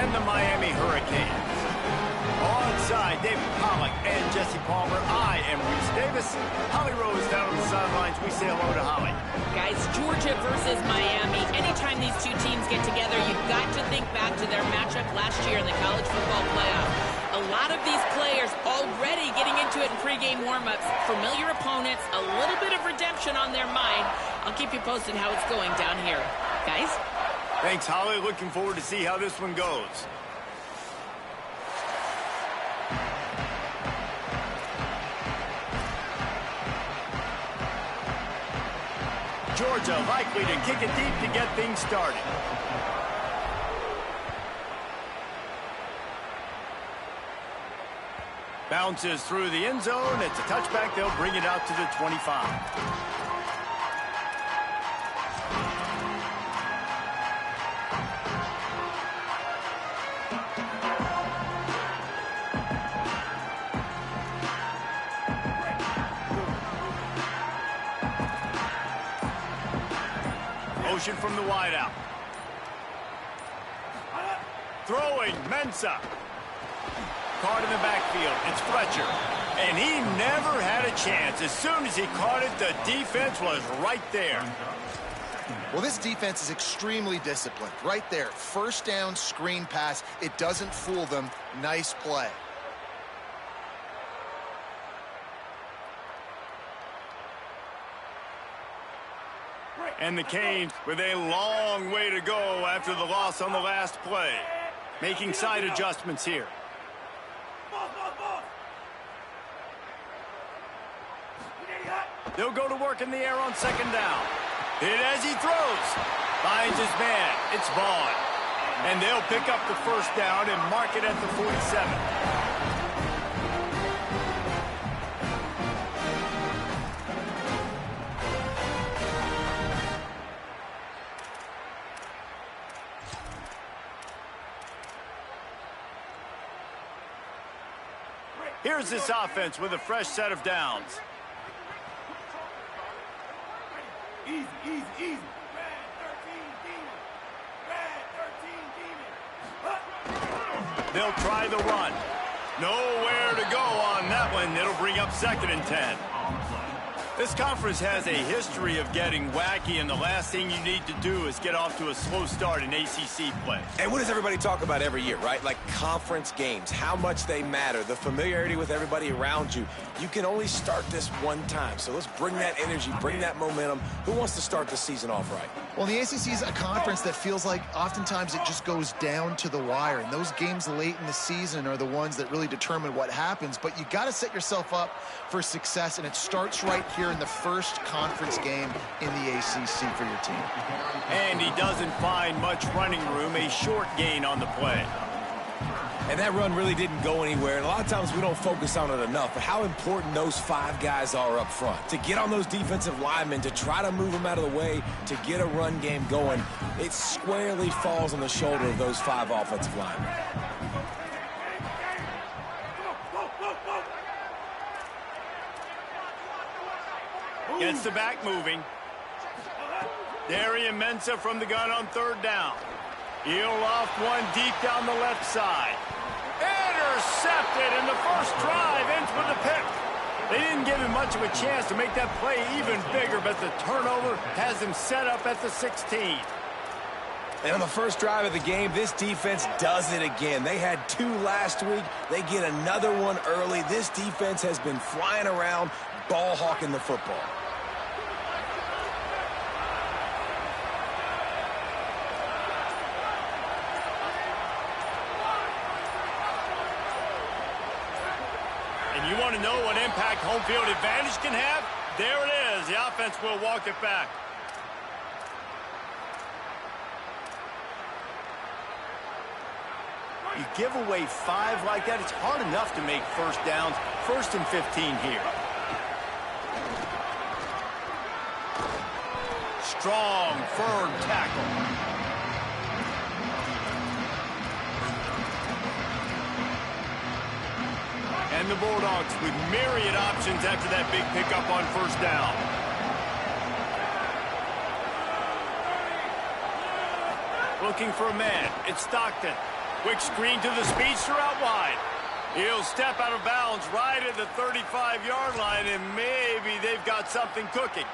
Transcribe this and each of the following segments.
and the Miami Hurricanes. Alongside David Pollack and Jesse Palmer, I am Reese Davis. Holly Rose down on the sidelines. We say hello to Holly. Guys, Georgia versus Miami. Anytime these two teams get together, you've got to think back to their matchup last year in the college football playoff. A lot of these players already getting into it in pregame warm-ups. Familiar opponents, a little bit of redemption on their mind. I'll keep you posted how it's going down here. Guys? Thanks, Holly. Looking forward to see how this one goes. Georgia likely to kick it deep to get things started. Bounces through the end zone. It's a touchback. They'll bring it out to the 25. Motion from the wideout. Throwing, Mensah. Caught in the backfield. It's Fletcher. And he never had a chance. As soon as he caught it, the defense was right there. Well, this defense is extremely disciplined. Right there, first down, screen pass. It doesn't fool them. Nice play. And the Canes with a long way to go after the loss on the last play. Making side adjustments here. They'll go to work in the air on second down. Hit as he throws. Finds his man. It's Vaughn. And they'll pick up the first down and mark it at the 47. Here's this offense with a fresh set of downs. Easy, easy, easy. Red 13 demon. Red 13 demon. They'll try the run. Nowhere to go on that one. It'll bring up 2nd and 10. This conference has a history of getting wacky, and the last thing you need to do is get off to a slow start in ACC play. And what does everybody talk about every year, right? Like conference games, how much they matter, the familiarity with everybody around you. You can only start this one time, so let's bring that energy, bring that momentum. Who wants to start the season off right? Well, the ACC is a conference that feels like oftentimes it just goes down to the wire, and those games late in the season are the ones that really determine what happens. But you got to set yourself up for success, and it starts right here in the first conference game in the ACC for your team. And he doesn't find much running room, a short gain on the play. And that run really didn't go anywhere. And a lot of times we don't focus on it enough, but how important those 5 guys are up front. To get on those defensive linemen, to try to move them out of the way, to get a run game going, it squarely falls on the shoulder of those 5 offensive linemen. Gets the back moving. Darian Mensah from the gun on 3rd down. He'll loft one deep down the left side. Intercepted, and the first drive ends with a pick. They didn't give him much of a chance to make that play even bigger, but the turnover has him set up at the 16. And on the first drive of the game, this defense does it again. They had 2 last week. They get another one early. This defense has been flying around, ball hawking the football. You want to know what impact home field advantage can have? There it is. The offense will walk it back. You give away 5 like that, it's hard enough to make first downs. 1st and 15 here. Strong, firm tackle. And the Bulldogs with myriad options after that big pickup on 1st down. Looking for a man. It's Stockton. Quick screen to the speedster out wide. He'll step out of bounds right at the 35-yard line, and maybe they've got something cooking.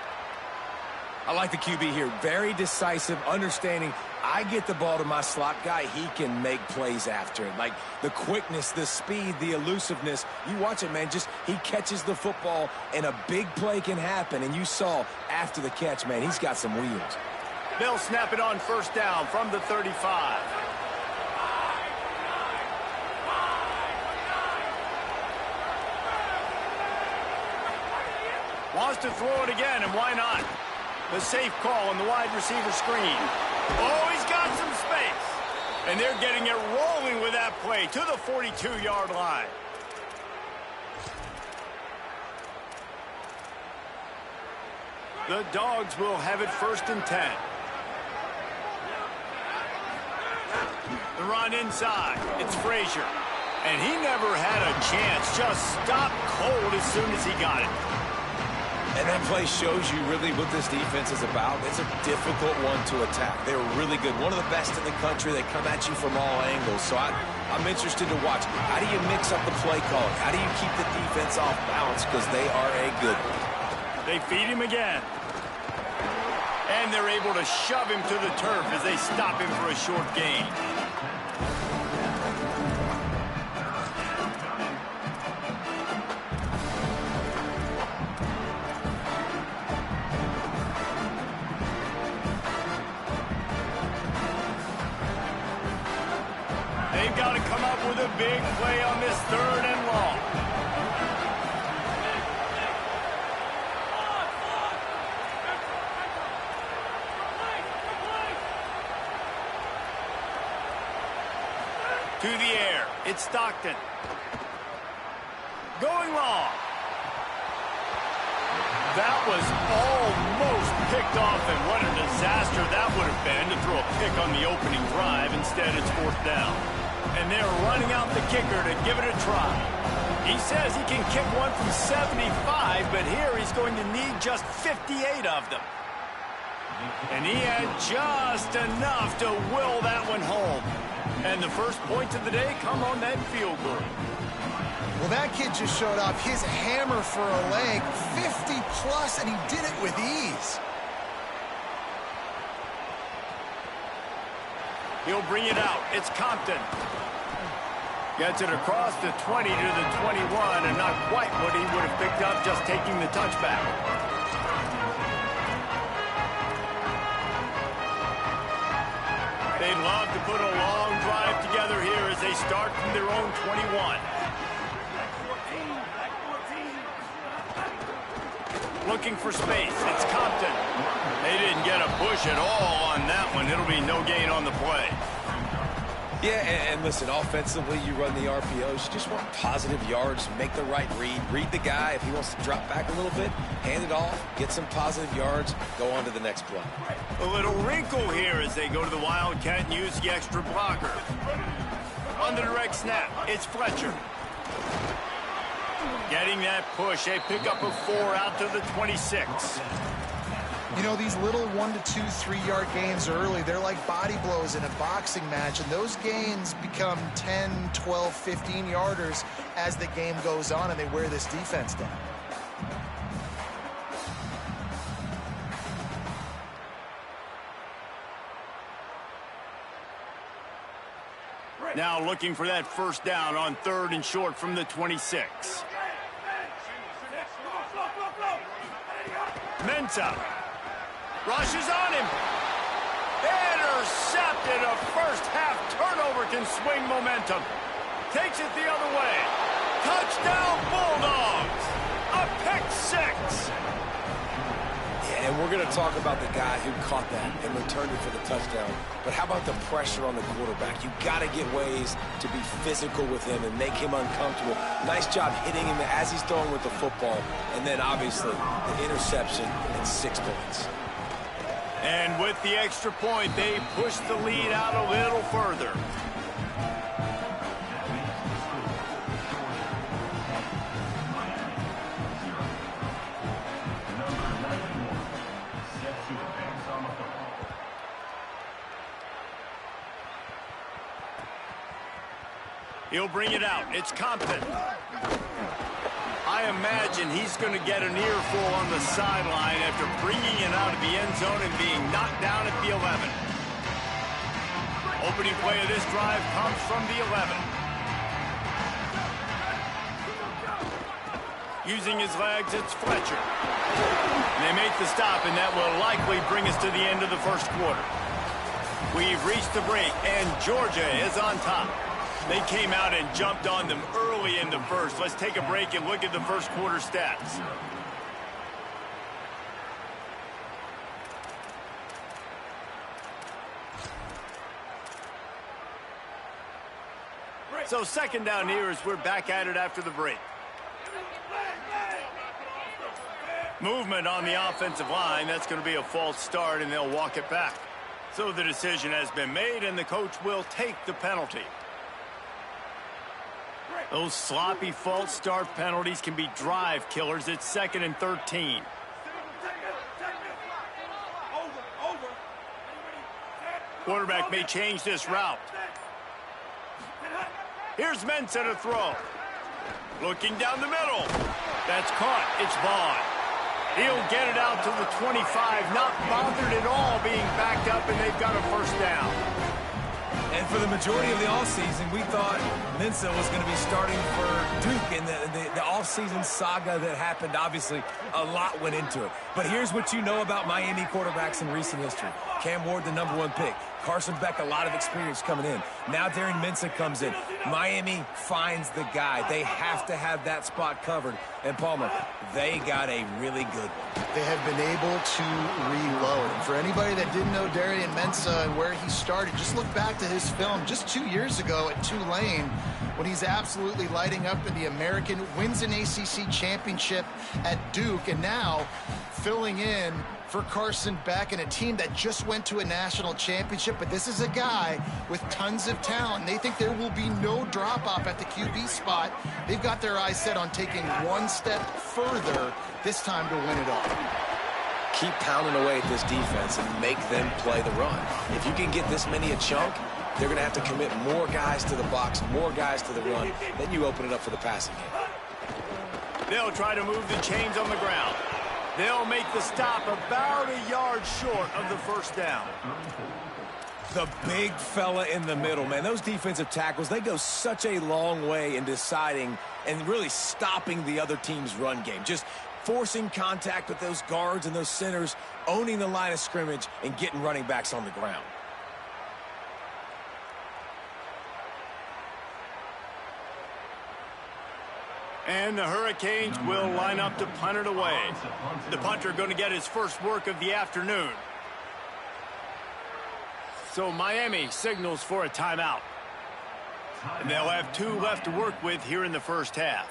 I like the QB here. Very decisive, understanding I get the ball to my slot guy, he can make plays after it. Like the quickness, the speed, the elusiveness. You watch it, man, just he catches the football and a big play can happen. And you saw after the catch, man, he's got some wheels. They'll snap it on first down from the 35. Wants to throw it again, and why not? The safe call on the wide receiver screen. Oh, he's got some space. And they're getting it rolling with that play to the 42-yard line. The Dogs will have it first and 10. The run inside. It's Frazier. And he never had a chance. Just stopped cold as soon as he got it. And that play shows you really what this defense is about. It's a difficult one to attack. They're really good. One of the best in the country. They come at you from all angles. So I'm interested to watch. How do you mix up the play calling? How do you keep the defense off balance? Because they are a good one. They feed him again. And they're able to shove him to the turf as they stop him for a short gain. They've got to come up with a big play on this third and long. To the air. It's Stockton. Going long. That was almost picked off, and what a disaster that would have been to throw a pick on the opening drive. Instead, it's fourth down. And they're running out the kicker to give it a try. He says he can kick one from 75, but here he's going to need just 58 of them. And he had just enough to will that one home. And the first points of the day come on that field goal. Well, that kid just showed off his hammer for a leg, 50-plus, and he did it with ease. He'll bring it out. It's Compton. Gets it across the 20 to the 21, and not quite what he would have picked up just taking the touchback. They'd love to put a long drive together here as they start from their own 21. Looking for space. It's Compton. They didn't get a push at all on that one. It'll be no gain on the play. Yeah, and listen, offensively, you run the RPOs. You just want positive yards, make the right read. Read the guy. If he wants to drop back a little bit, hand it off, get some positive yards, go on to the next play. A little wrinkle here as they go to the Wildcat and use the extra blocker. On the direct snap, it's Fletcher. Getting that push, a pickup of 4 out to the 26. You know, these little 1 to 2, 3-yard gains early, they're like body blows in a boxing match, and those gains become 10, 12, 15-yarders as the game goes on, and they wear this defense down. Now looking for that first down on 3rd and short from the 26. Mensah rushes on him. Intercepted. A first-half turnover can swing momentum. Takes it the other way. Touchdown, Bulldogs. A pick six. Yeah, and we're going to talk about the guy who caught that and returned it for the touchdown. But how about the pressure on the quarterback? You got to get ways to be physical with him and make him uncomfortable. Nice job hitting him as he's throwing with the football. And then, obviously, the interception and 6 points. And with the extra point, they push the lead out a little further. He'll bring it out. It's Compton. I imagine he's going to get an earful on the sideline after bringing it out of the end zone and being knocked down at the 11. Opening play of this drive comes from the 11. Using his legs, it's Fletcher. They make the stop, and that will likely bring us to the end of the first quarter. We've reached the break, and Georgia is on top. They came out and jumped on them early in the first. Let's take a break and look at the first quarter stats. So second down here as we're back at it after the break. Movement on the offensive line. That's going to be a false start, and they'll walk it back. So the decision has been made, and the coach will take the penalty. Those sloppy false start penalties can be drive killers. It's 2nd and 13. Quarterback may change this route. Here's Mensah to throw. Looking down the middle. That's caught. It's Vaughn. He'll get it out to the 25. Not bothered at all being backed up, and they've got a first down. And for the majority of the offseason, we thought Mensah was going to be starting for Duke. And the offseason saga that happened, obviously, a lot went into it. But here's what you know about Miami quarterbacks in recent history. Cam Ward, the #1 pick. Carson Beck, a lot of experience coming in. Now Darren Mensah comes in. Miami finds the guy. They have to have that spot covered. And Palmer, they got a really good one. They have been able to reload. And for anybody that didn't know Darren Mensah and where he started, just look back to his film just 2 years ago at Tulane when he's absolutely lighting up in the American, wins an ACC championship at Duke, and now filling in for Carson Beck and a team that just went to a national championship. But this is a guy with tons of talent. They think there will be no drop-off at the QB spot. They've got their eyes set on taking one step further this time to win it all. Keep pounding away at this defense and make them play the run. If you can get this many a chunk, they're going to have to commit more guys to the box, more guys to the run. Then you open it up for the passing game. They'll try to move the chains on the ground. They'll make the stop about a yard short of the first down. The big fella in the middle, man. Those defensive tackles, they go such a long way in deciding and really stopping the other team's run game. Just forcing contact with those guards and those centers, owning the line of scrimmage, and getting running backs on the ground. And the Hurricanes will line up to punt it away. The punter going to get his first work of the afternoon. So Miami signals for a timeout. And they'll have 2 left to work with here in the first half.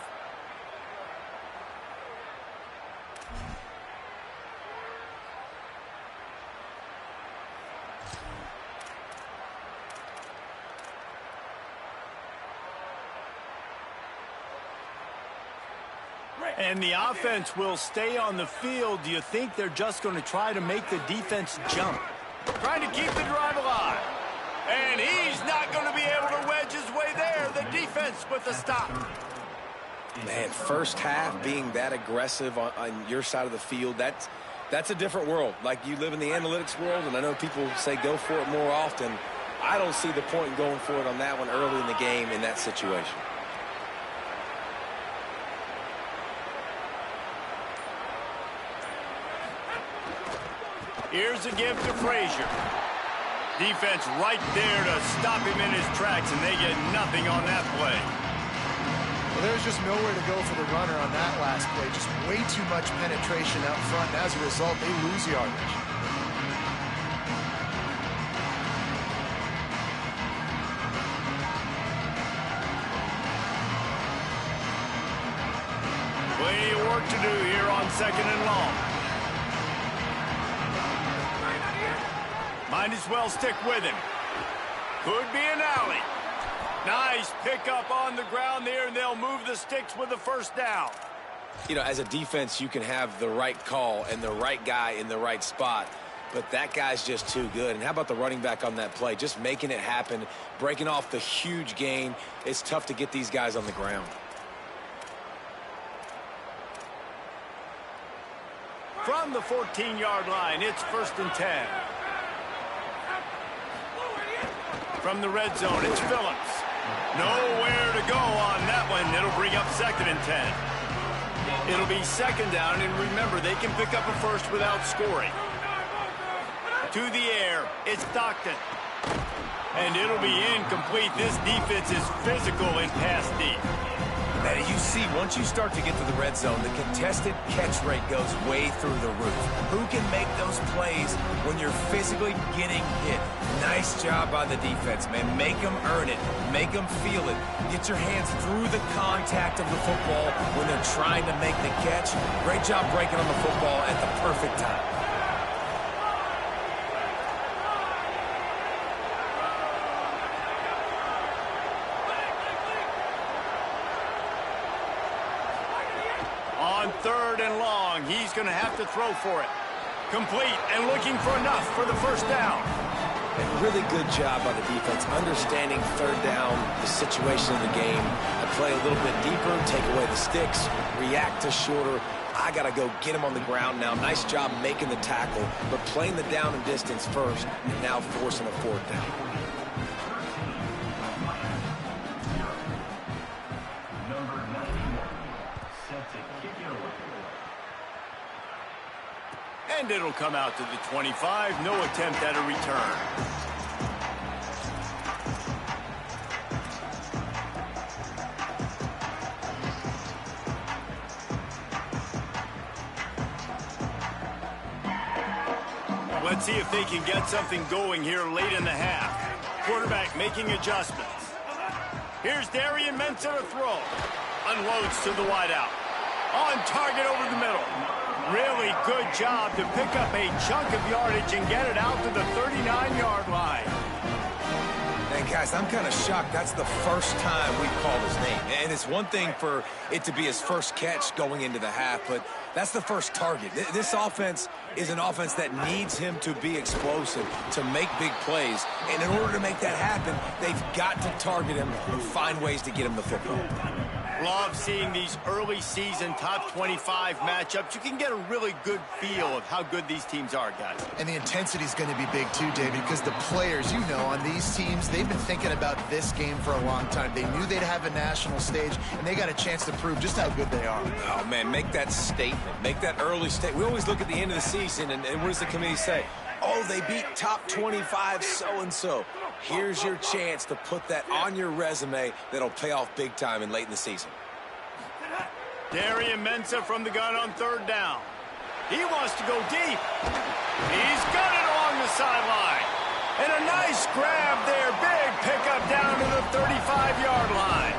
And the offense will stay on the field. Do you think they're just going to try to make the defense jump? Trying to keep the drive alive. And he's not going to be able to wedge his way there. The defense with the stop. Man, first half being that aggressive on your side of the field, that's a different world. Like, you live in the analytics world, and I know people say go for it more often. I don't see the point in going for it on that one early in the game in that situation. Here's a give to Frazier. Defense right there to stop him in his tracks, and they get nothing on that play. Well, there's just nowhere to go for the runner on that last play. Just way too much penetration up front, and as a result, they lose yardage. Plenty of work to do here on 2nd and long. Might as well stick with him. Could be an alley. Nice pickup on the ground there, and they'll move the sticks with the first down. You know, as a defense, you can have the right call and the right guy in the right spot. But that guy's just too good. And how about the running back on that play? Just making it happen, breaking off the huge gain. It's tough to get these guys on the ground. From the 14-yard line, it's 1st and 10. From the red zone, it's Phillips. Nowhere to go on that one. It'll bring up 2nd and 10. It'll be 2nd down, and remember, they can pick up a first without scoring. To the air, it's Stockton. And it'll be incomplete. This defense is physical in pass deep. Man, you see, once you start to get to the red zone, the contested catch rate goes way through the roof. Who can make those plays when you're physically getting hit? Nice job by the defense, man. Make them earn it. Make them feel it. Get your hands through the contact of the football when they're trying to make the catch. Great job breaking on the football at the perfect time. On 3rd and long, he's going to have to throw for it. Complete and looking for enough for the 1st down. A really good job by the defense, understanding 3rd down, the situation of the game. I play a little bit deeper, take away the sticks, react to shorter. I got to go get him on the ground now. Nice job making the tackle, but playing the down and distance first, and now forcing a 4th down. And it'll come out to the 25. No attempt at a return. Let's see if they can get something going here late in the half. Quarterback making adjustments. Here's Darian Mensah to throw. Unloads to the wideout. On target over the middle. Really good job to pick up a chunk of yardage and get it out to the 39-yard line. And guys, I'm kind of shocked. That's the first time we've called his name. And it's one thing for it to be his first catch going into the half, but that's the first target. This offense is an offense that needs him to be explosive, to make big plays. And in order to make that happen, they've got to target him and find ways to get him the football. Love seeing these early season top 25 matchups. You can get a really good feel of how good these teams are, guys. And the intensity is going to be big too, David, because the players, you know, on these teams, they've been thinking about this game for a long time. They knew they'd have a national stage, and they got a chance to prove just how good they are. Oh, man, make that statement. Make that early statement. We always look at the end of the season, and what does the committee say? Oh, they beat top 25 so-and-so. Here's your chance to put that on your resume that'll pay off big time and late in the season. Darian Mensah from the gun on 3rd down. He wants to go deep. He's got it along the sideline. And a nice grab there. Big pickup down to the 35-yard line.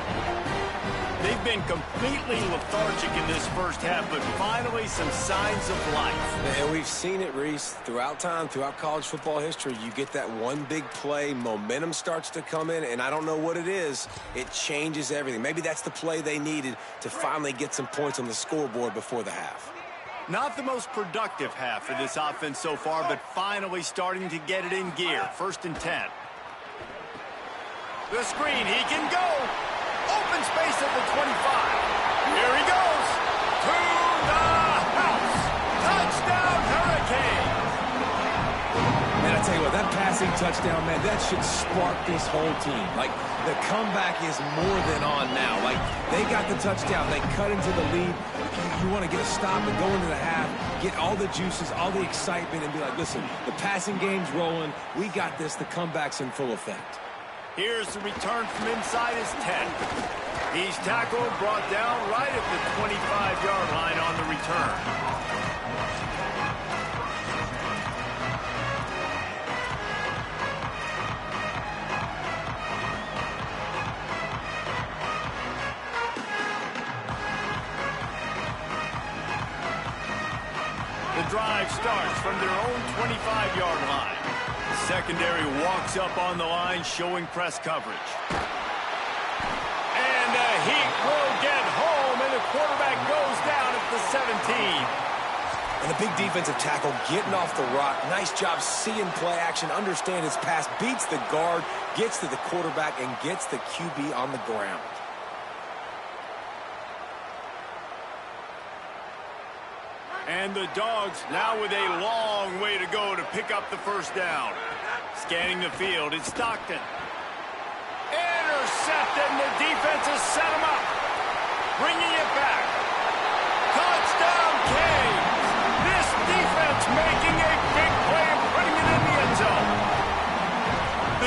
They've been completely lethargic in this first half, but finally some signs of life. And we've seen it, Reese, throughout time, throughout college football history. You get that one big play, momentum starts to come in, and I don't know what it is. It changes everything. Maybe that's the play they needed to finally get some points on the scoreboard before the half. Not the most productive half for this offense so far, but finally starting to get it in gear. 1st and 10. The screen, he can go. Open space at the 25. Here he goes. To the house. Touchdown, Hurricane. Man, I tell you what, that passing touchdown, man, that should spark this whole team. Like, the comeback is more than on now. Like, they got the touchdown. They cut into the lead. You want to get a stop and go into the half, get all the juices, all the excitement, and be like, listen, the passing game's rolling. We got this. The comeback's in full effect. Here's the return from inside his 10. He's tackled, brought down right at the 25-yard line on the return. The drive starts from their own 25-yard line. The secondary walks up on the line, showing press coverage. And the Heat will get home, and the quarterback goes down at the 17. And the big defensive tackle getting off the rock. Nice job seeing play action, understand his pass, beats the guard, gets to the quarterback, and gets the QB on the ground. And the Dogs now with a long way to go to pick up the first down. Scanning the field, it's Stockton. Intercepted, and the defense has set him up. Bringing it back. Touchdown, Canes. This defense making a big play and putting it in the end zone.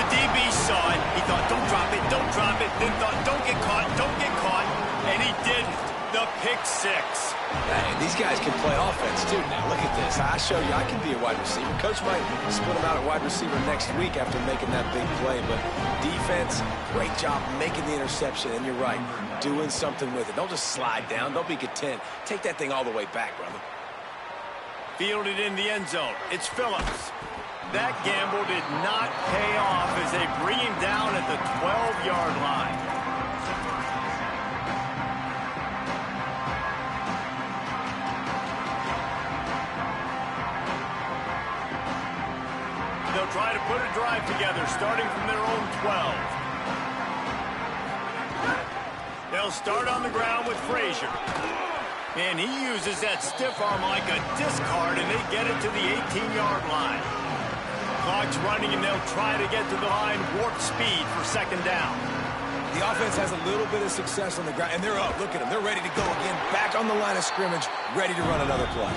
The DB saw it. He thought, don't drop it, don't drop it. Then thought, don't get caught, don't get caught. And he didn't. The pick six. Hey, these guys can play offense, too. Now, look at this. I show you I can be a wide receiver. Coach might split him out at wide receiver next week after making that big play. But defense, great job making the interception. And you're right, doing something with it. Don't just slide down. Don't be content. Take that thing all the way back, brother. Fielded in the end zone. It's Phillips. That gamble did not pay off as they bring him down at the 12-yard line. They'll try to put a drive together, starting from their own 12. They'll start on the ground with Frazier. And he uses that stiff arm like a discard, and they get it to the 18-yard line. Clock's running, and they'll try to get to the line warp speed for second down. The offense has a little bit of success on the ground, and they're up. Look at them. They're ready to go again, back on the line of scrimmage, ready to run another play.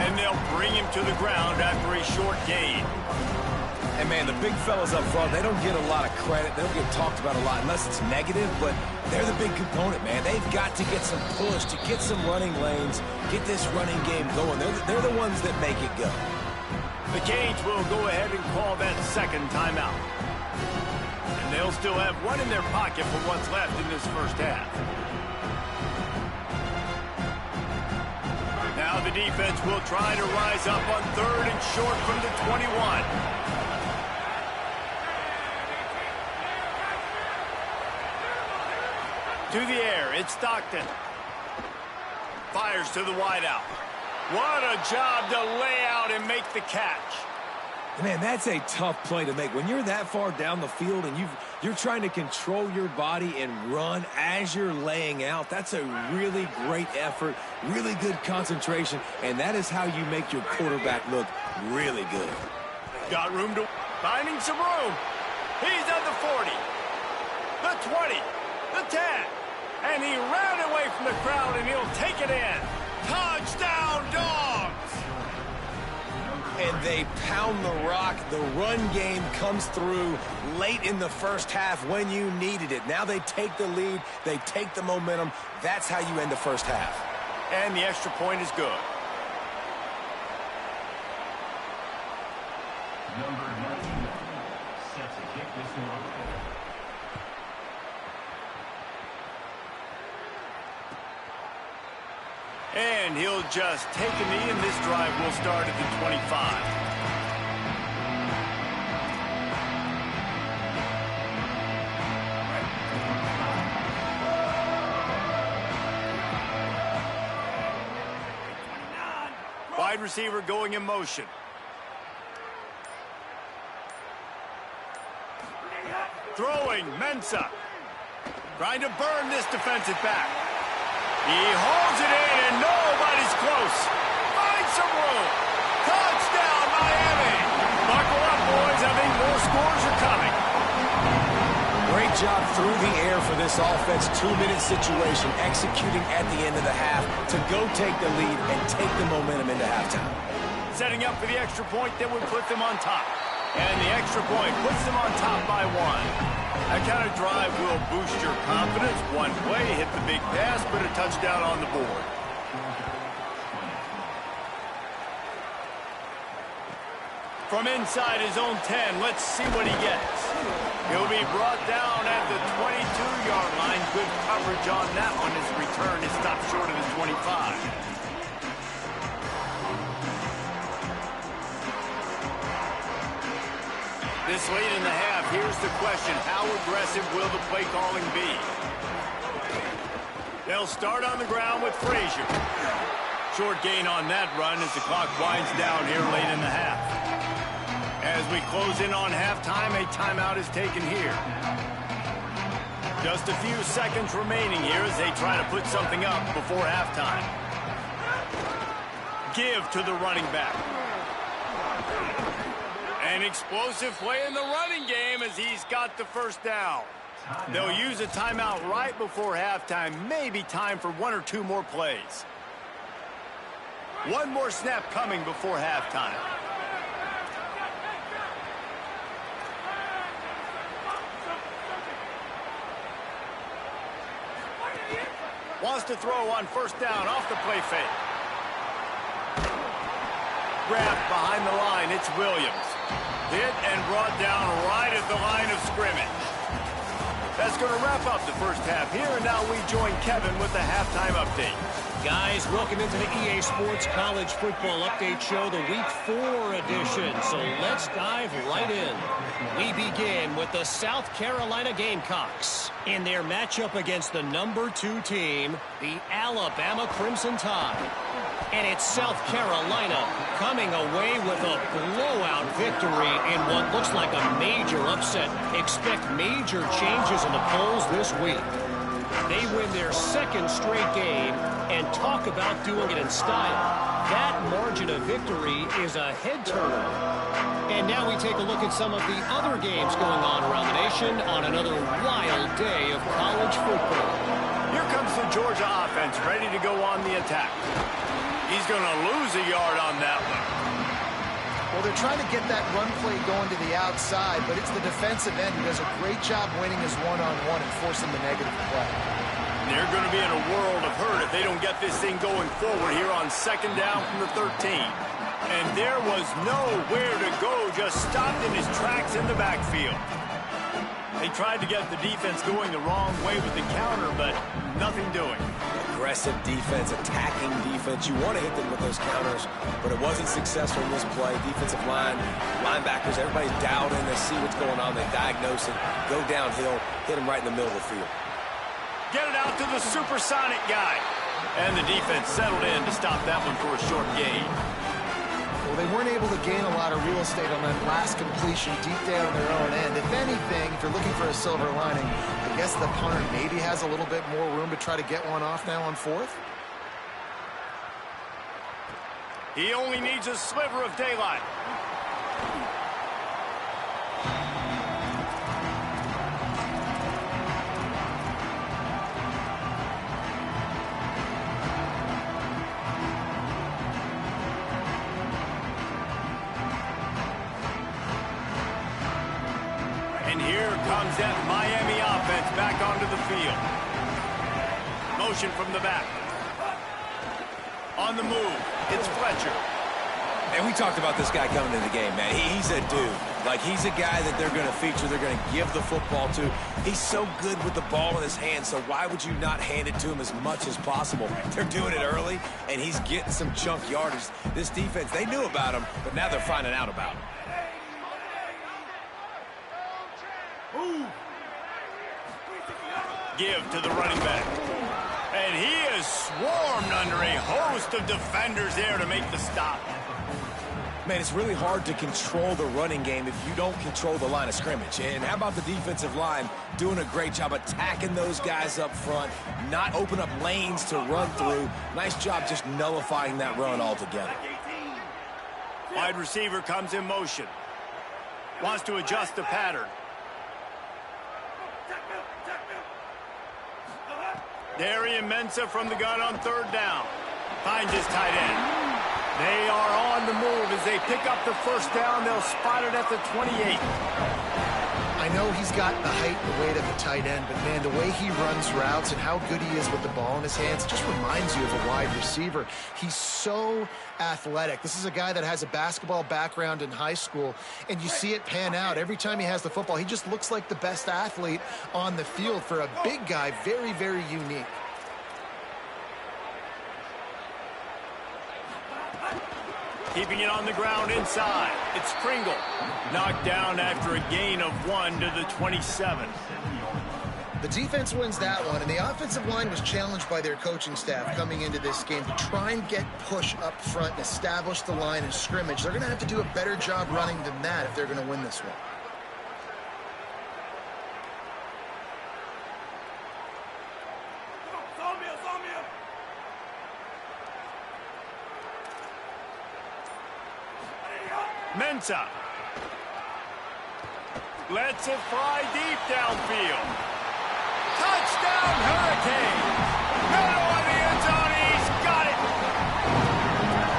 And they'll bring him to the ground after a short gain. And, man, the big fellas up front, they don't get a lot of credit. They don't get talked about a lot unless it's negative, but they're the big component, man. They've got to get some push, to get some running lanes, get this running game going. They're the ones that make it go. The Canes will go ahead and call that second timeout. And they'll still have one in their pocket for what's left in this first half. Now the defense will try to rise up on third and short from the 21. To the air, it's Stockton. Fires to the wideout. What a job to lay out and make the catch. Man, that's a tough play to make. When you're that far down the field and you're trying to control your body and run as you're laying out, that's a really great effort, really good concentration, and that is how you make your quarterback look really good. Got room to... Finding some room. He's at the 40. The 20. The 10. And he ran away from the crowd, and he'll take it in. Touchdown, Dogs! And they pound the rock. The run game comes through late in the first half when you needed it. Now they take the lead. They take the momentum. That's how you end the first half. And the extra point is good. Number 19 set to kick this one off. And he'll just take a knee, and this drive will start at the 25. Wide receiver going in motion. Throwing, Mensah. Trying to burn this defensive back. He holds it in, and nobody's close. Find some room. Touchdown, Miami. Buckle up, boys. I think more scores are coming. Great job through the air for this offense. 2-minute situation, executing at the end of the half to go take the lead and take the momentum into halftime. Setting up for the extra point that would put them on top. And the extra point puts them on top by 1. That kind of drive will boost your confidence. One play, hit the big pass, put a touchdown on the board. From inside his own 10, let's see what he gets. He'll be brought down at the 22-yard line. Good coverage on that one. His return is stopped short of the 25. This late in the half, here's the question. How aggressive will the play calling be? They'll start on the ground with Frazier. Short gain on that run as the clock winds down here late in the half. As we close in on halftime, a timeout is taken here. Just a few seconds remaining here as they try to put something up before halftime. Give to the running back. An explosive play in the running game as he's got the first down. They'll use a timeout right before halftime. Maybe time for one or two more plays. One more snap coming before halftime. Wants to throw on first down off the play fake. Grabbed behind the line. It's Williams. Hit and brought down right at the line of scrimmage. That's going to wrap up the first half here, and now we join Kevin with the halftime update. Guys, welcome into the EA Sports College Football Update Show, the Week 4 edition. So let's dive right in. We begin with the South Carolina Gamecocks in their matchup against the number 2 team, the Alabama Crimson Tide. And it's South Carolina coming away with a blowout victory in what looks like a major upset. Expect major changes in the polls this week. They win their second straight game, and talk about doing it in style. That margin of victory is a head-turner. And now we take a look at some of the other games going on around the nation on another wild day of college football. Here comes the Georgia offense, ready to go on the attack. He's going to lose a yard on that one. Well, they're trying to get that run play going to the outside, but it's the defensive end who does a great job winning his one-on-one and forcing the negative play. They're going to be in a world of hurt if they don't get this thing going forward here on second down from the 13. And there was nowhere to go, just stopped in his tracks in the backfield. They tried to get the defense going the wrong way with the counter, but nothing doing. Aggressive defense, attacking defense. You want to hit them with those counters, but it wasn't successful in this play. Defensive line, linebackers, everybody's dialed in. They see what's going on. They diagnose it, go downhill, hit them right in the middle of the field. Get it out to the supersonic guy. And the defense settled in to stop that one for a short gain. Well, they weren't able to gain a lot of real estate on that last completion deep down on their own end. If anything, if you're looking for a silver lining, I guess the punter maybe has a little bit more room to try to get one off now on fourth. He only needs a sliver of daylight. And here comes that Miami offense back onto the field. Motion from the back. On the move, it's Fletcher. And we talked about this guy coming into the game, man. He's a dude. Like, he's a guy that they're going to feature, they're going to give the football to. He's so good with the ball in his hand, so why would you not hand it to him as much as possible? They're doing it early, and he's getting some chunk yardage. This defense, they knew about him, but now they're finding out about him. Give to the running back. And he is swarmed under a host of defenders there to make the stop. Man, it's really hard to control the running game if you don't control the line of scrimmage. And how about the defensive line doing a great job attacking those guys up front, not open up lanes to run through. Nice job just nullifying that run altogether. Wide receiver comes in motion. Wants to adjust the pattern. Darian Mensah from the gun on third down. Finds his tight end. They are on the move as they pick up the first down. They'll spot it at the 28. I know he's got the height and the weight of a tight end, but man, the way he runs routes and how good he is with the ball in his hands just reminds you of a wide receiver. He's so athletic. This is a guy that has a basketball background in high school, and you see it pan out. Every time he has the football, he just looks like the best athlete on the field. For a big guy, very, very unique. Keeping it on the ground inside. It's Pringle. Knocked down after a gain of 1 to the 27. The defense wins that one, and the offensive line was challenged by their coaching staff coming into this game to try and get push up front and establish the line of scrimmage. They're going to have to do a better job running than that if they're going to win this one. Mensah lets it fly deep downfield. Touchdown, Hurricanes! Middle of the end zone, he's got it!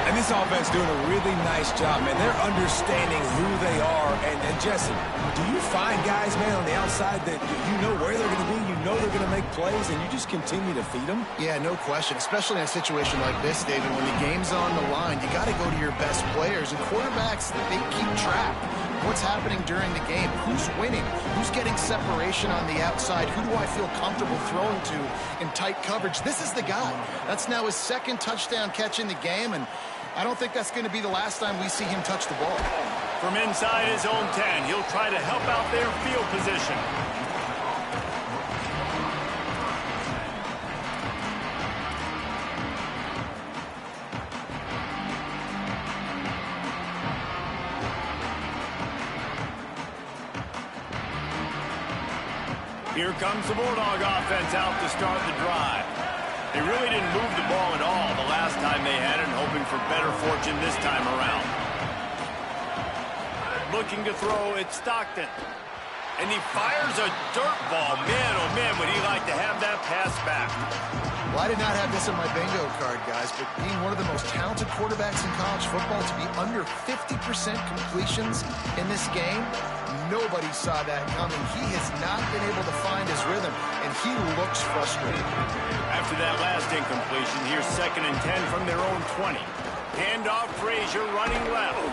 And this offense doing a really nice job, man. They're understanding who they are. And Jesse, do you find guys, man, on the outside that you know where they're going to be, you know they're going to make plays, and you just continue to feed them? Yeah, no question, especially in a situation like this, David. When the game's on the line, you got to go to your best players. And quarterbacks, they keep track of what's happening during the game. Who's winning? Who's getting separation on the outside? Who do I feel comfortable throwing to in tight coverage? This is the guy. That's now his second touchdown catch in the game, and I don't think that's going to be the last time we see him touch the ball. From inside his own 10, he'll try to help out their field position. Here comes the Bulldog offense out to start the drive. They really didn't move the ball at all the last time they had it, and hoping for better fortune this time around. Looking to throw, it's Stockton. And he fires a dirt ball. Man, oh man, would he like to have that pass back. Well, I did not have this in my bingo card, guys, but being one of the most talented quarterbacks in college football, to be under 50% completions in this game, nobody saw that coming. He has not been able to find his rhythm, and he looks frustrated. After that last incompletion, here's 2nd and 10 from their own 20. Handoff, Frazier running left.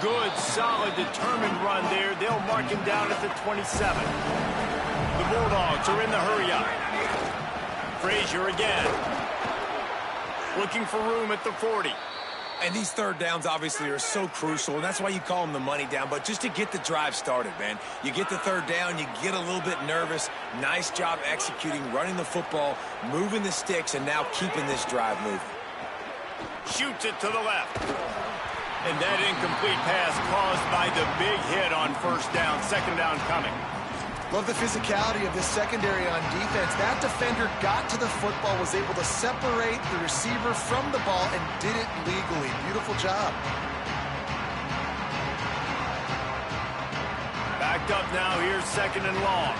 Good, solid, determined run there. They'll mark him down at the 27. The Bulldogs are in the hurry-up. Frazier again. Looking for room at the 40. And these third downs obviously are so crucial, and that's why you call them the money down. But just to get the drive started, man, you get the third down, you get a little bit nervous. Nice job executing, running the football, moving the sticks, and now keeping this drive moving. Shoots it to the left. And that incomplete pass caused by the big hit on first down. 2nd down coming. Love the physicality of this secondary on defense. That defender got to the football, was able to separate the receiver from the ball, and did it legally. Beautiful job. Backed up now. Here's 2nd and long.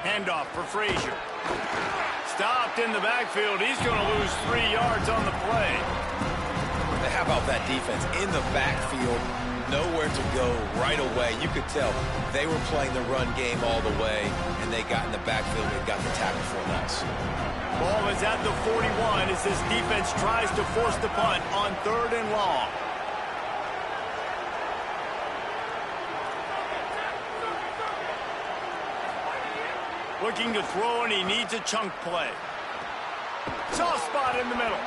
Handoff for Frazier. Stopped in the backfield. He's going to lose 3 yards on the play. How about that defense in the backfield? Nowhere to go right away. You could tell they were playing the run game all the way, and they got in the backfield and got the tackle for a loss. Ball is at the 41 as this defense tries to force the punt on 3rd and long. Looking to throw, and he needs a chunk play. Soft spot in the middle.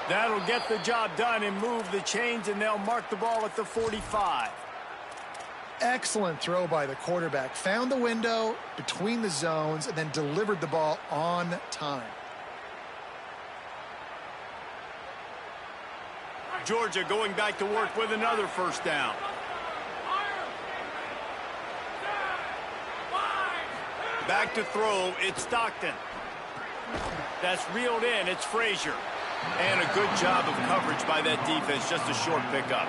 That'll get the job done and move the chains, and they'll mark the ball at the 45. Excellent throw by the quarterback. Found the window between the zones and then delivered the ball on time. Georgia going back to work with another first down. Back to throw, it's Stockton. That's reeled in, it's Frazier. And a good job of coverage by that defense, just a short pickup.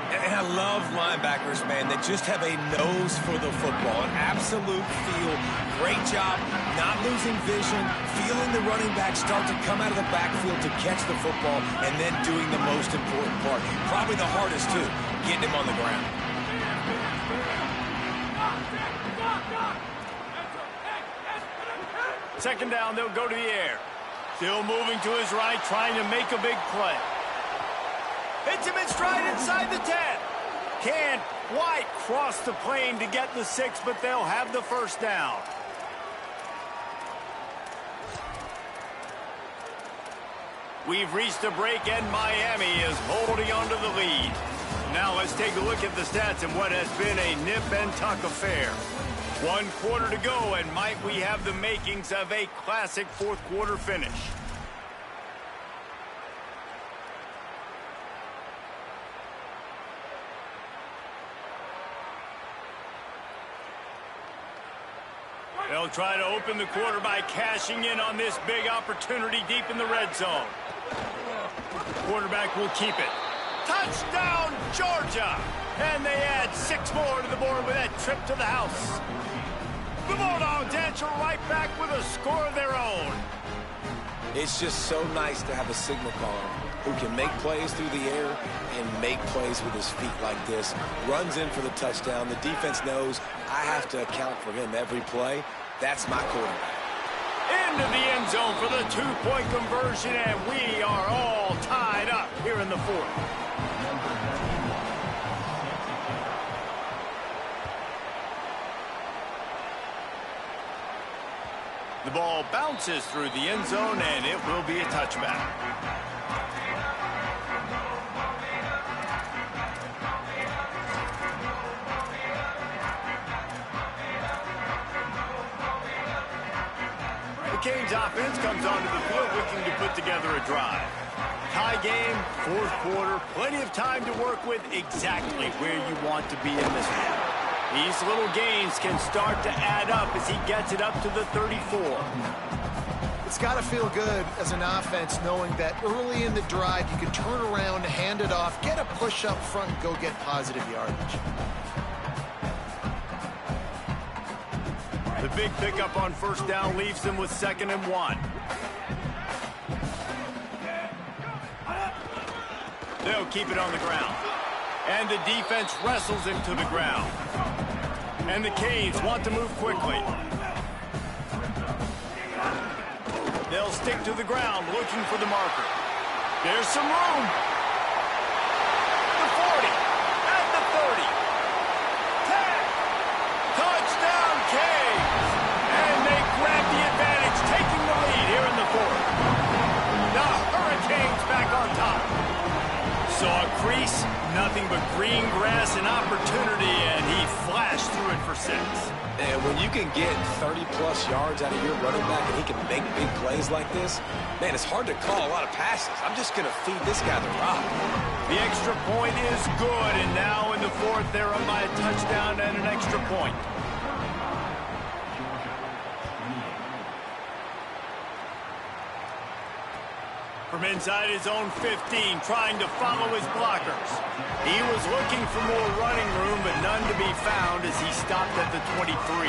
And I love linebackers, man, that just have a nose for the football, an absolute feel. Great job not losing vision, feeling the running back start to come out of the backfield to catch the football, and then doing the most important part. Probably the hardest, too, getting him on the ground. Second down, they'll go to the air. Still moving to his right, trying to make a big play. Hits him in stride inside the 10. Can't quite cross the plane to get the 6, but they'll have the first down. We've reached a break, and Miami is holding on to the lead. Now let's take a look at the stats in what has been a nip and tuck affair. 1 quarter to go, and might we have the makings of a classic fourth quarter finish. They'll try to open the quarter by cashing in on this big opportunity deep in the red zone. Quarterback will keep it. Touchdown, Georgia! And they add 6 more to the board with that trip to the house. The Bulldogs answer right back with a score of their own. It's just so nice to have a signal caller who can make plays through the air and make plays with his feet like this. Runs in for the touchdown. The defense knows I have to account for him every play. That's my quarterback. Into the end zone for the 2-point conversion, and we are all tied up here in the fourth. The ball bounces through the end zone, and it will be a touchback. The Canes offense comes onto the field looking to put together a drive. Tie game, fourth quarter, plenty of time to work with, exactly where you want to be in this one. These little gains can start to add up as he gets it up to the 34. It's got to feel good as an offense knowing that early in the drive you can turn around, hand it off, get a push up front, and go get positive yardage. The big pickup on first down leaves them with 2nd and 1. They'll keep it on the ground. And the defense wrestles him to the ground. And the Canes want to move quickly. They'll stick to the ground looking for the marker. There's some room. The 40. At the 30. 10. Touchdown, Canes. And they grab the advantage, taking the lead here in the fourth. The Hurricanes back on top. Saw a crease, nothing but green grass and opportunity, and he flashed through it for 6. And when you can get 30-plus yards out of your running back and he can make big plays like this, man, it's hard to call a lot of passes. I'm just going to feed this guy the rock. The extra point is good, and now in the fourth, they're up by a touchdown and an extra point. From inside his own 15, trying to follow his blockers. He was looking for more running room, but none to be found as he stopped at the 23.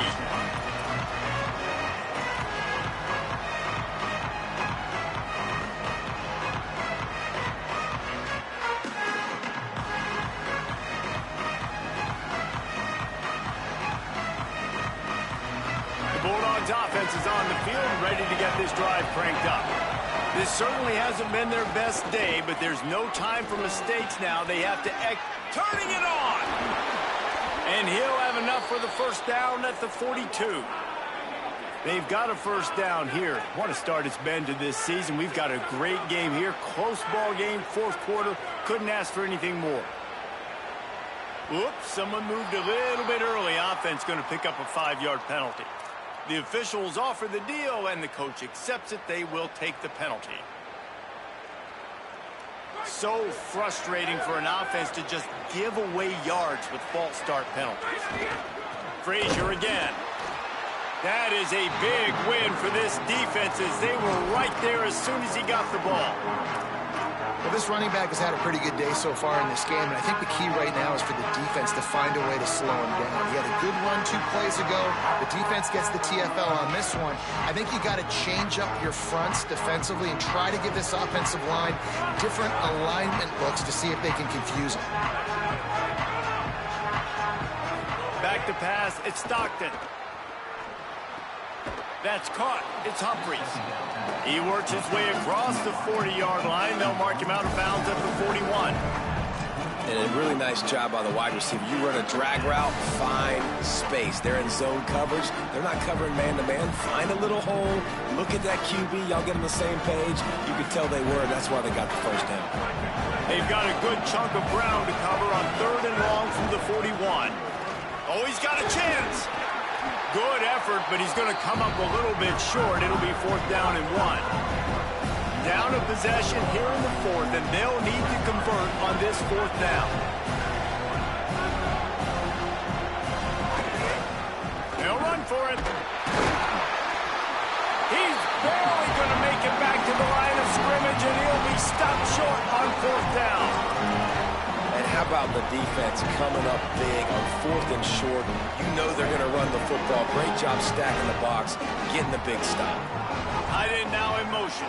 The Bulldogs offense is on the field, ready to get this drive cranked up. This certainly hasn't been their best day, but there's no time for mistakes now. They have to turning it on. And he'll have enough for the first down at the 42. They've got a first down here. What a start it's been to this season. We've got a great game here. Close ball game, fourth quarter. Couldn't ask for anything more. Whoops, someone moved a little bit early. Offense going to pick up a 5-yard penalty. The officials offer the deal, and the coach accepts it. They will take the penalty. So frustrating for an offense to just give away yards with false start penalties. Frazier again. That is a big win for this defense as they were right there as soon as he got the ball. Well, this running back has had a pretty good day so far in this game, and I think the key right now is for the defense to find a way to slow him down. He had a good run 2 plays ago. The defense gets the TFL on this one. I think you got to change up your fronts defensively and try to give this offensive line different alignment looks to see if they can confuse him. Back to pass, it's Stockton. That's caught. It's Humphries. He works his way across the 40-yard line. They'll mark him out of bounds at the 41. And a really nice job by the wide receiver. You run a drag route, find space. They're in zone coverage. They're not covering man-to-man. Find a little hole. Look at that QB. Y'all get on the same page. You can tell they were, and that's why they got the first down. They've got a good chunk of ground to cover on 3rd and long from the 41. Oh, he's got a chance. Good effort, but he's going to come up a little bit short. It'll be 4th down and 1. Down a possession here in the 4th, and they'll need to convert on this 4th down. They'll run for it. He's barely going to make it back to the line of scrimmage, and he'll be stopped short on 4th down. And how about the defense coming up big on 4th and short? You know they're going to run the football. Great job stacking the box, getting the big stop. Tight end now in motion.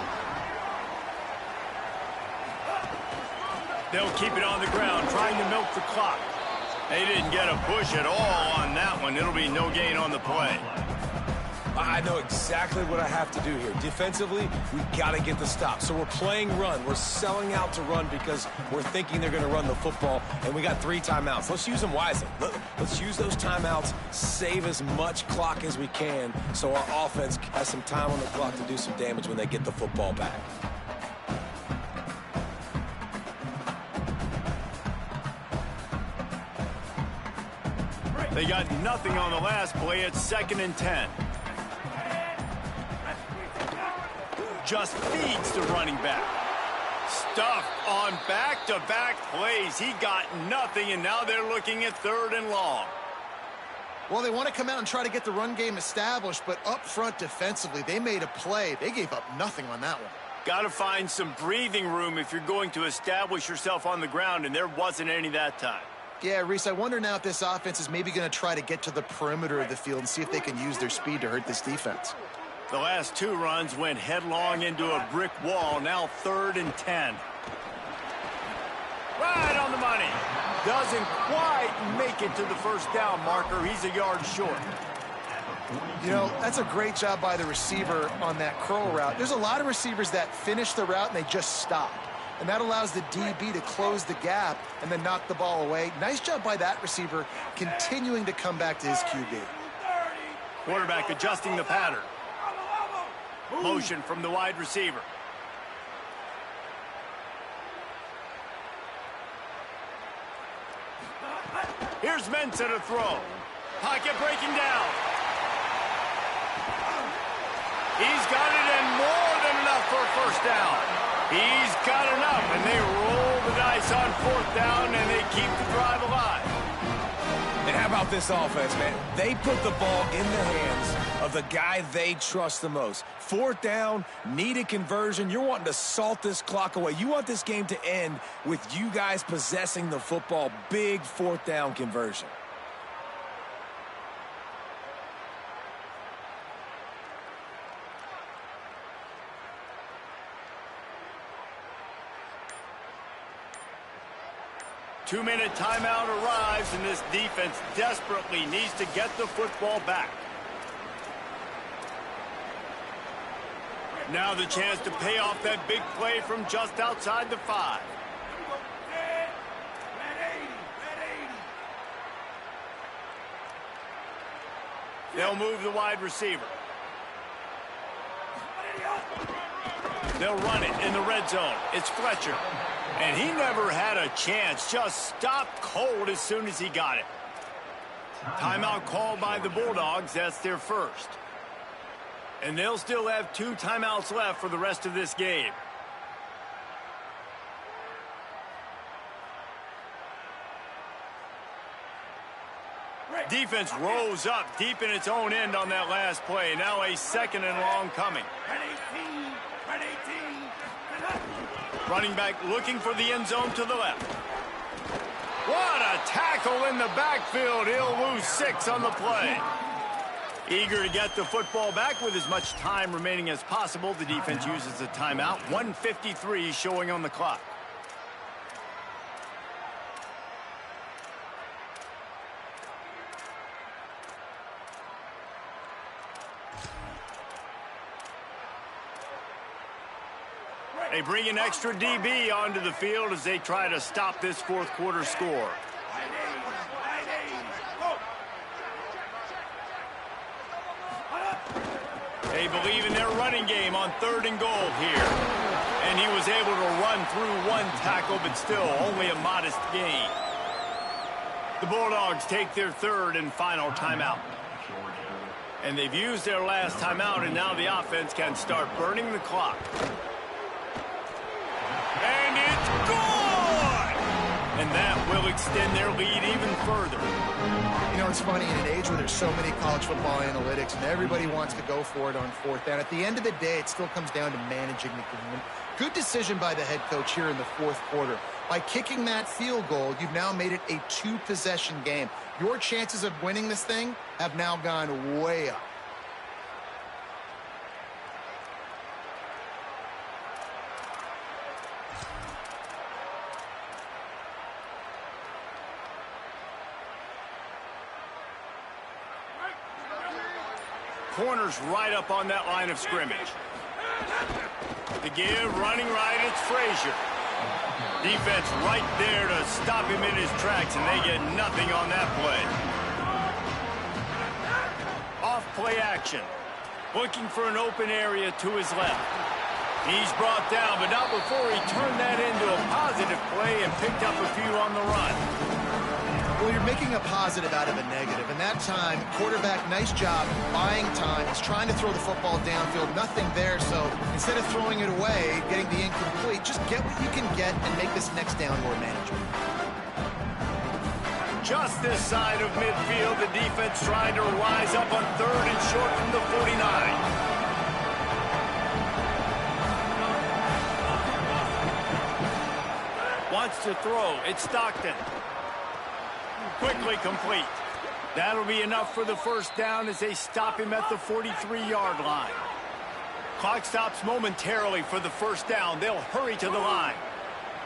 They'll keep it on the ground, trying to milk the clock. They didn't get a push at all on that one. It'll be no gain on the play. I know exactly what I have to do here. Defensively, we've got to get the stop. So we're playing run. We're selling out to run because we're thinking they're going to run the football, and we got 3 timeouts. Let's use them wisely. Let's use those timeouts, save as much clock as we can so our offense has some time on the clock to do some damage when they get the football back. They got nothing on the last play. It's 2nd and 10. Just feeds the running back. Stuffed on back-to-back plays. He got nothing, and now they're looking at 3rd and long. Well, they want to come out and try to get the run game established, but up front defensively, they made a play. They gave up nothing on that one. Got to find some breathing room if you're going to establish yourself on the ground, and there wasn't any that time. Yeah, Reese, I wonder now if this offense is maybe going to try to get to the perimeter of the field and see if they can use their speed to hurt this defense. The last 2 runs went headlong into a brick wall. Now 3rd and 10. Right on the money. Doesn't quite make it to the 1st down marker. He's a yard short. You know, that's a great job by the receiver on that curl route. There's a lot of receivers that finish the route and they just stop. And that allows the DB to close the gap and then knock the ball away. Nice job by that receiver continuing to come back to his QB. Quarterback adjusting the pattern. Motion from the wide receiver. Here's Mensah to throw. Pocket breaking down. He's got it and more than enough for a 1st down. He's got enough, and they roll the dice on 4th down, and they keep the drive alive. And how about this offense, man? They put the ball in the hands of the guy they trust the most. 4th down, needed conversion. You're wanting to salt this clock away. You want this game to end with you guys possessing the football. Big 4th down conversion. Two-minute timeout arrives, and this defense desperately needs to get the football back. Now the chance to pay off that big play from just outside the 5. They'll move the wide receiver. They'll run it in the red zone. It's Fletcher. And he never had a chance. Just stopped cold as soon as he got it. Timeout called by the Bulldogs. That's their 1st. And they'll still have 2 timeouts left for the rest of this game. Defense rose up deep in its own end on that last play. Now a 2nd and long coming. Running back looking for the end zone to the left. What a tackle in the backfield. He'll lose 6 on the play. Eager to get the football back with as much time remaining as possible. The defense uses a timeout. 1:53 showing on the clock. They bring an extra DB onto the field as they try to stop this fourth quarter score. They believe in their running game on 3rd and goal here. And he was able to run through one tackle, but still only a modest gain. The Bulldogs take their 3rd and final timeout. And they've used their last timeout, and now the offense can start burning the clock. And it's gone! And that will extend their lead even further. You know, it's funny, in an age where there's so many college football analytics and everybody wants to go for it on 4th down, at the end of the day, it still comes down to managing the game. Good decision by the head coach here in the 4th quarter. By kicking that field goal, you've now made it a 2-possession game. Your chances of winning this thing have now gone way up. Corner's right up on that line of scrimmage. To give, running right, it's Frazier. Defense right there to stop him in his tracks, and they get nothing on that play. Off play action. Looking for an open area to his left. He's brought down, but not before he turned that into a positive play and picked up a few on the run. Well, you're making a positive out of a negative, and that time, quarterback, nice job, buying time. He's trying to throw the football downfield, nothing there, so instead of throwing it away, getting the incomplete, just get what you can get and make this next down more manageable. Just this side of midfield, the defense trying to rise up on 3rd and short from the 49. Wants to throw, it's Stockton. Quickly complete. That'll be enough for the 1st down as they stop him at the 43-yard line. Clock stops momentarily for the 1st down. They'll hurry to the line.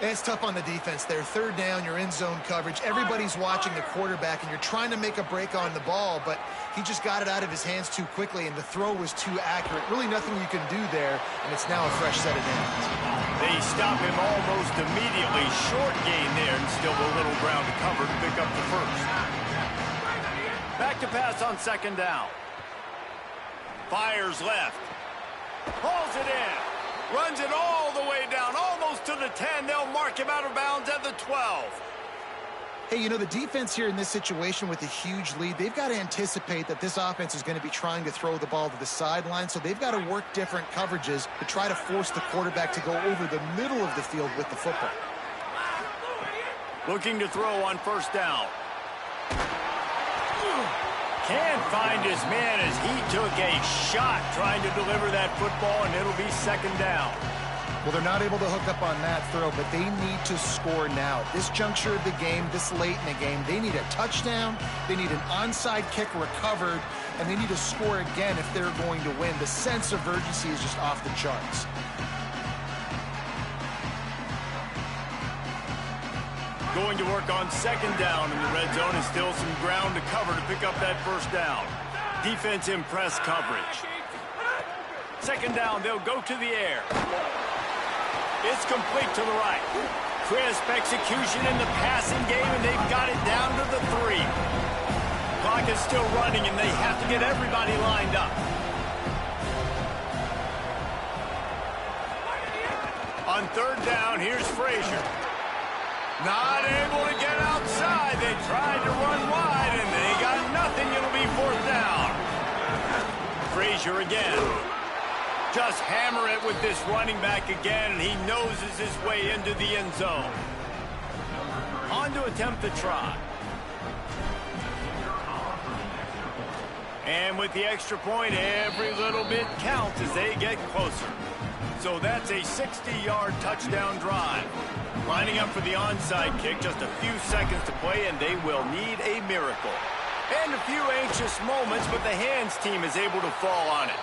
It's tough on the defense there. 3rd down, you're in zone coverage. Everybody's watching the quarterback, and you're trying to make a break on the ball, but he just got it out of his hands too quickly, and the throw was too accurate. Really nothing you can do there, and it's now a fresh set of downs. They stop him almost immediately. Short gain there, and still a little ground to cover to pick up the 1st. Back to pass on 2nd down. Fires left. Hauls it in. Runs it all the way down, almost to the 10. They'll mark him out of bounds at the 12. Hey, you know, the defense here in this situation with a huge lead, they've got to anticipate that this offense is going to be trying to throw the ball to the sideline, so they've got to work different coverages to try to force the quarterback to go over the middle of the field with the football. Looking to throw on 1st down. Can't find his man as he took a shot trying to deliver that football, and it'll be 2nd down. Well, they're not able to hook up on that throw, but they need to score now. At this juncture of the game, this late in the game, they need a touchdown, they need an onside kick recovered, and they need to score again if they're going to win. The sense of urgency is just off the charts. Going to work on 2nd down in the red zone, and still some ground to cover to pick up that 1st down. Defense in press coverage. 2nd down, they'll go to the air. It's complete to the right. Crisp execution in the passing game, and they've got it down to the 3. Clock is still running, and they have to get everybody lined up. On 3rd down, here's Frazier. Not able to get outside. They tried to run wide, and they got nothing. It'll be 4th down. Frazier again. Just hammer it with this running back again, and he noses his way into the end zone. On to attempt the try. And with the extra point, every little bit counts as they get closer. So that's a 60-yard touchdown drive. Lining up for the onside kick, just a few seconds to play, and they will need a miracle. And a few anxious moments, but the hands team is able to fall on it.